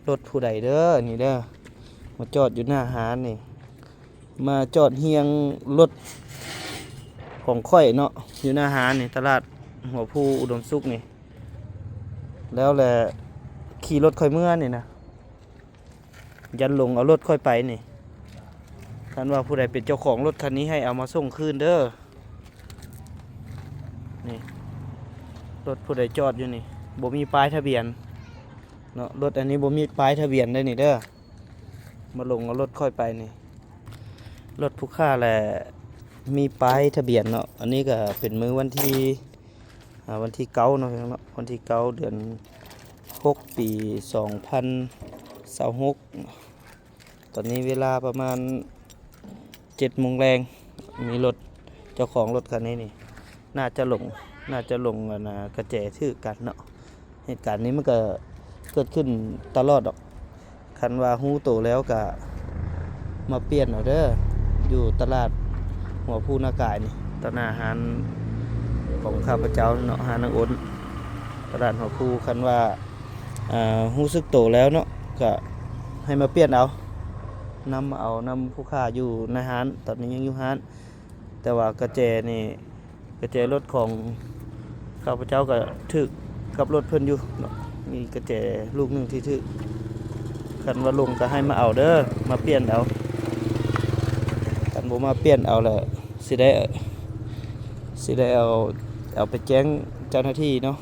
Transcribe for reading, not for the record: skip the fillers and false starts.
รถผู้ใดเด้อนี่เด้อมาจอดอยู่หน้าหาดนี่มาจอดเฮียงรถของข่อยเนาะอยู่หน้าหาดนี่ตลาดหัวผู้อุดมสุขนี่แล้วแหละขี่รถค่อยเมื่อนี่นะยันลงเอารถค่อยไปนี่ท่านว่าผู้ใดเป็นเจ้าของรถคันนี้ให้เอามาส่งคืนเด้อนี่รถผู้ใดจอดอยู่นี่บ่มีป้ายทะเบียนเนาะรถอันนี้บ่มีป้ายทะเบียนได้นี่เด้อมาลงเอารถค่อยไปนี่รถผู้ค่าแหละมีป้ายทะเบียนเนาะอันนี้ก็เป็นมื้อวันที่9เนาะเนาะวันที่9เดือน6ปี2026ตอนนี้เวลาประมาณ7 โมงแรงมีรถเจ้าของรถคันนี้นี่น่าจะลงกระแจทื่อกันเนาะเหตุการณ์นี้มันก็เกิดขึ้นตลอดดอกคันว่าฮู้โตแล้วก็มาเปลี่ยนเอาเด้ออยู่ตลาดหัวผู้นากายนี่ตลาดอาหารของข้าพเจ้าเนาะหานางอ้นตลาดหัวผู้คันว่าฮู้สึกโตแล้วเนาะก็ให้มาเปลี่ยนเอานำผู้ค้าอยู่ในห้านตอนนี้ยังอยู่ห้านแต่ว่ากระแจนี่กระแจรถของข้าพเจ้าก็ถึกกับรถเพิ่นอยู่เนาะมีกระแจลูกหนึงที่ถึกคันว่าลงก็ให้มาเอาเด้อมาเปลี่ยนเอาคันบ่มาเปลี่ยนเอาแล้วสิได้เอาไปแจ้งเจ้าหน้าที่เนาะ